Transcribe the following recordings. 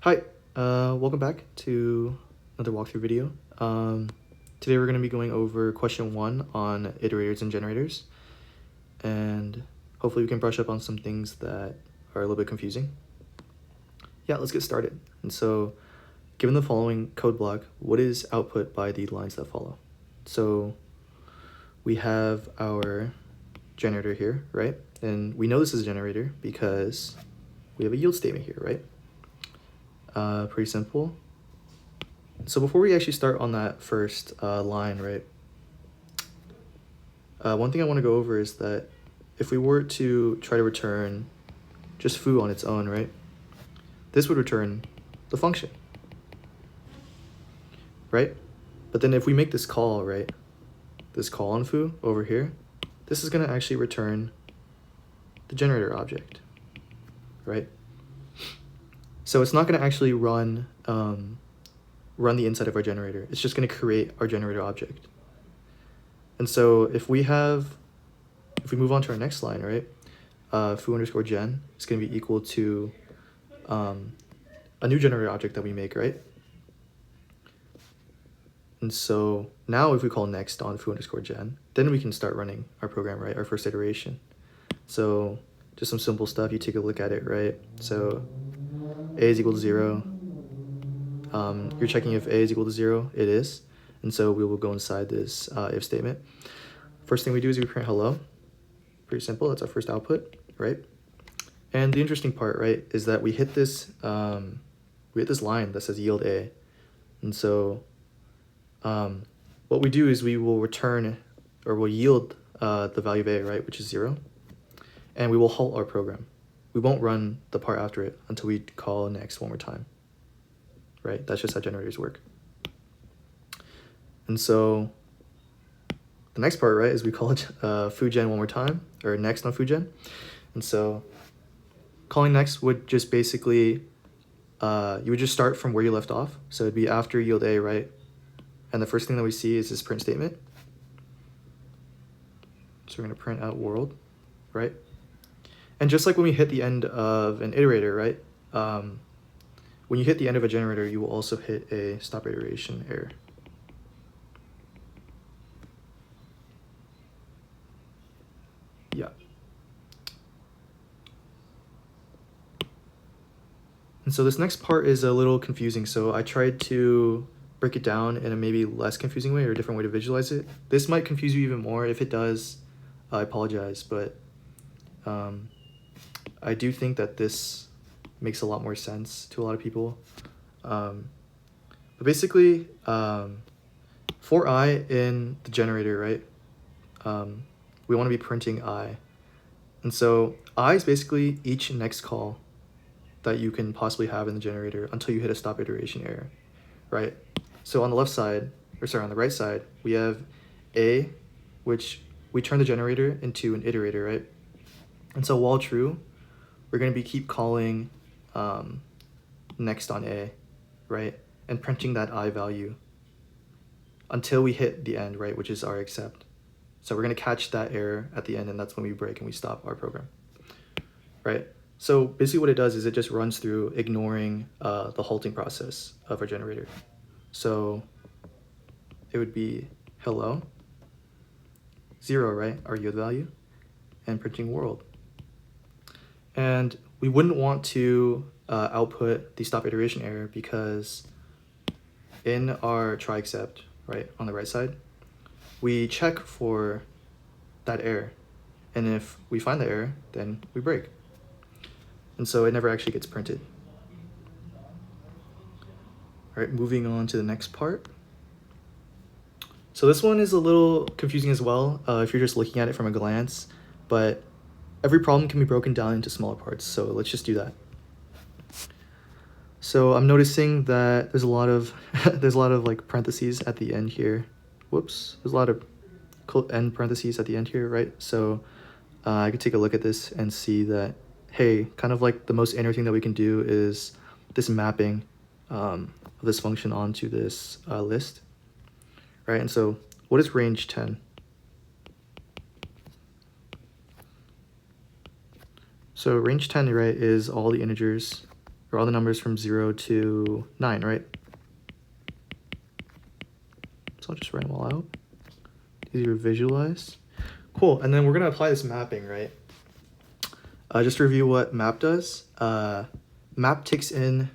Hi, welcome back to another walkthrough video. Today we're going to be going over question 1 on iterators and generators, and hopefully we can brush up on some things that are a little bit confusing. Yeah, let's get started. And so, given the following code block, what is output by the lines that follow? So we have our generator here, right? And we know this is a generator because we have a yield statement here, right? Pretty simple. So before we actually start on that first line, right, one thing I want to go over is that if we were to try to return just foo on its own, right, this would return the function, right? But then if we make this call, right, this call on foo over here, this is going to actually return the generator object, right? So it's not going to actually run the inside of our generator. It's just going to create our generator object. And so if we move on to our next line, right, foo underscore gen is going to be equal to a new generator object that we make, right? And so now if we call next on foo underscore gen, then we can start running our program, right, our first iteration. So just some simple stuff, you take a look at it, right? So a is equal to 0. You're checking if a is equal to 0, it is. And so we will go inside this if statement. First thing we do is we print hello. Pretty simple, that's our first output, right? And the interesting part, right, is that we hit this line that says yield a. And so what we do is we will return, or we'll yield the value of a, right, which is 0. And we will halt our program. We won't run the part after it until we call next one more time, right? That's just how generators work. And so the next part, right, is we call it foogen one more time, or next on foogen. And so calling next would just basically, you would just start from where you left off. So it'd be after yield a, right? And the first thing that we see is this print statement. So we're going to print out world, right? And just like when we hit the end of an iterator, right? When you hit the end of a generator, you will also hit a stop iteration error. Yeah. And so this next part is a little confusing. So I tried to break it down in a maybe less confusing way or a different way to visualize it. This might confuse you even more. If it does, I apologize. But I do think that this makes a lot more sense to a lot of people. But basically, for I in the generator, right, we want to be printing I. And so I is basically each next call that you can possibly have in the generator until you hit a stop iteration error, right? So on the left side, on the right side, we have A, which we turn the generator into an iterator, right? And so while true, we're going to keep calling next on A, right? And printing that I value until we hit the end, right? Which is our accept. So we're going to catch that error at the end, and that's when we break and we stop our program, right? So basically what it does is it just runs through ignoring the halting process of our generator. So it would be hello, 0, right, our yield value, and printing world. And we wouldn't want to output the stop iteration error because in our try except, right, on the right side, we check for that error. And if we find the error, then we break. And so it never actually gets printed. All right, moving on to the next part. So this one is a little confusing as well if you're just looking at it from a glance, but every problem can be broken down into smaller parts, so let's just do that. So I'm noticing that there's a lot of like parentheses at the end here. Whoops, there's a lot of end parentheses at the end here, right? So I could take a look at this and see that, hey, kind of like the most inner thing that we can do is this mapping of this function onto this list, right? And so what is range 10? So range 10, right, is all the integers or all the numbers from 0 to 9, right? So I'll just write them all out. Easier to visualize. Cool, and then we're gonna apply this mapping, right? Just to review what map does. Map takes in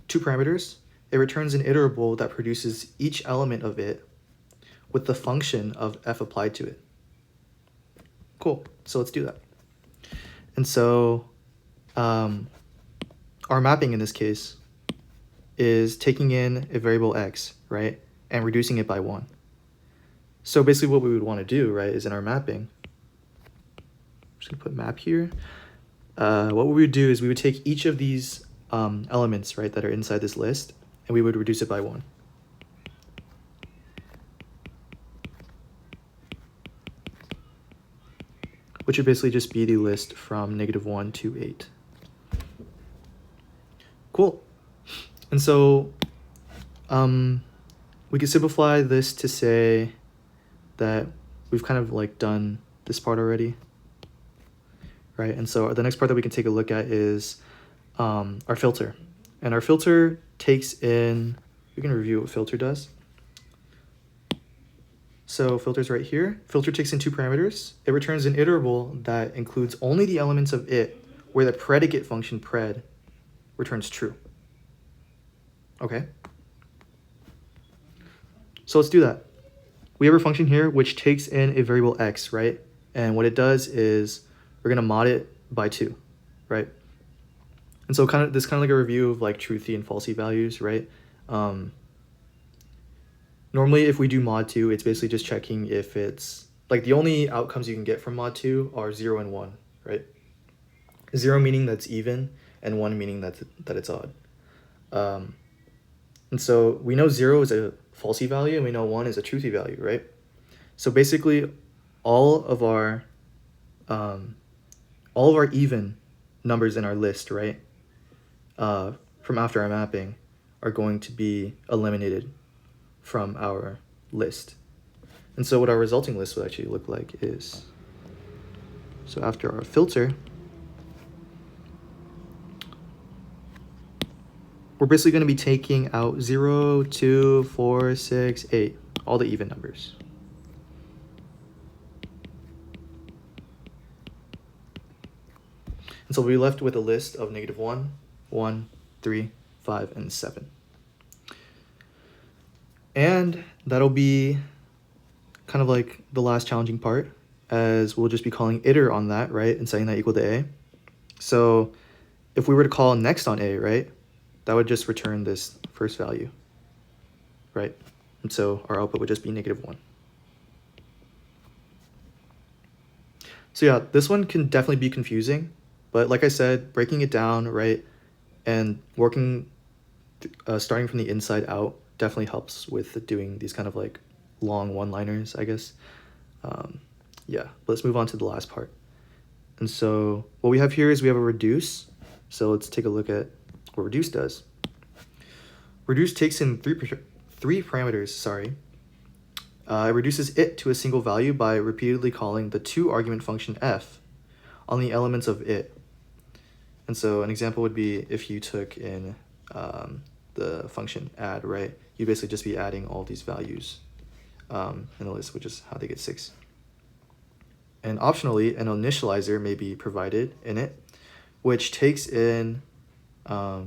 two parameters. It returns an iterable that produces each element of it with the function of f applied to it. Cool, so let's do that. And so our mapping in this case is taking in a variable x, right, and reducing it by 1. So basically what we would want to do, right, is in our mapping, I'm just going to put map here. What we would do is we would take each of these elements, right, that are inside this list, and we would reduce it by 1. Which would basically just be the list from -1 to 8. Cool. And so we could simplify this to say that we've kind of like done this part already, right? And so the next part that we can take a look at is our filter. And our filter takes in, we can review what filter does. So filter's right here. Filter takes in two parameters. It returns an iterable that includes only the elements of it where the predicate function pred returns true. Okay. So let's do that. We have our function here which takes in a variable x, right? And what it does is we're gonna mod it by 2, right? And so this kind of like a review of like truthy and falsy values, right? Normally if we do mod 2, it's basically just checking if it's like the only outcomes you can get from mod 2 are 0 and 1, right? 0 meaning that's even and 1 meaning that it's odd. And so we know 0 is a falsy value and we know 1 is a truthy value, right? So basically all of our even numbers in our list, right, from after our mapping are going to be eliminated from our list. And so what our resulting list would actually look like is, so after our filter, we're basically going to be taking out 0, 2, 4, 6, 8, all the even numbers. And so we'll be left with a list of -1, 1, 3, 5, and 7. And that'll be kind of like the last challenging part, as we'll just be calling iter on that, right, and setting that equal to a. So if we were to call next on a, right, that would just return this first value, right? And so our output would just be -1. So yeah, this one can definitely be confusing, but like I said, breaking it down, right, and working, starting from the inside out definitely helps with doing these kind of like long one-liners, I guess. Yeah, but let's move on to the last part. And so what we have here is we have a reduce. So let's take a look at what reduce does. Reduce takes in three parameters, sorry. It reduces it to a single value by repeatedly calling the 2-argument function f on the elements of it. And so an example would be if you took in the function add, right? You'd basically just be adding all these values in the list, which is how they get 6. And optionally, an initializer may be provided in it, which takes in a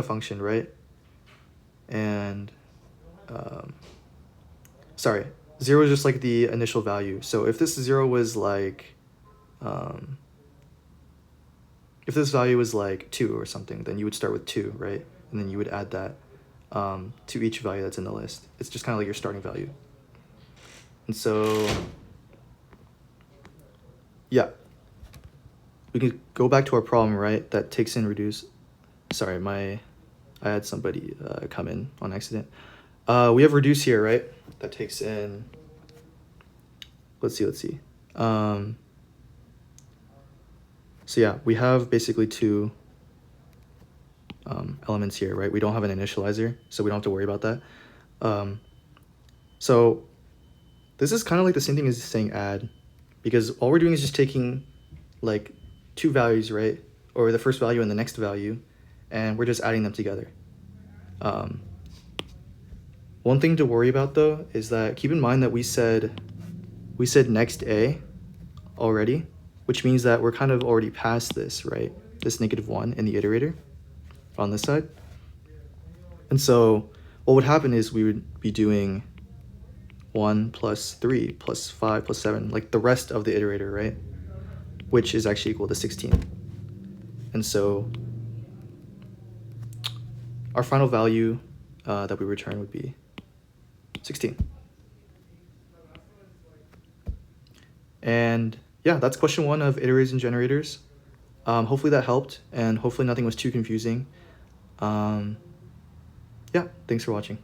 function, right? And sorry, 0 is just like the initial value. So if this 0 was like, if this value was like 2 or something, then you would start with 2, right? And then you would add that to each value that's in the list. It's just kind of like your starting value. And so, yeah, we can go back to our problem, right? That takes in reduce. Sorry, I had somebody come in on accident. We have reduce here, right? That takes in, let's see. So yeah, we have basically two elements here, right? We don't have an initializer, so we don't have to worry about that. So this is kind of like the same thing as saying add, because all we're doing is just taking like two values, right? or the first value and the next value, and we're just adding them together. One thing to worry about though is that keep in mind that we said next A already, which means that we're kind of already past this, right? This -1 in the iterator on this side. And so what would happen is we would be doing 1 plus 3 plus 5 plus 7, like the rest of the iterator, right? Which is actually equal to 16. And so our final value that we return would be 16. And yeah, that's question 1 of iterators and generators. Hopefully that helped, and hopefully nothing was too confusing. Yeah, thanks for watching.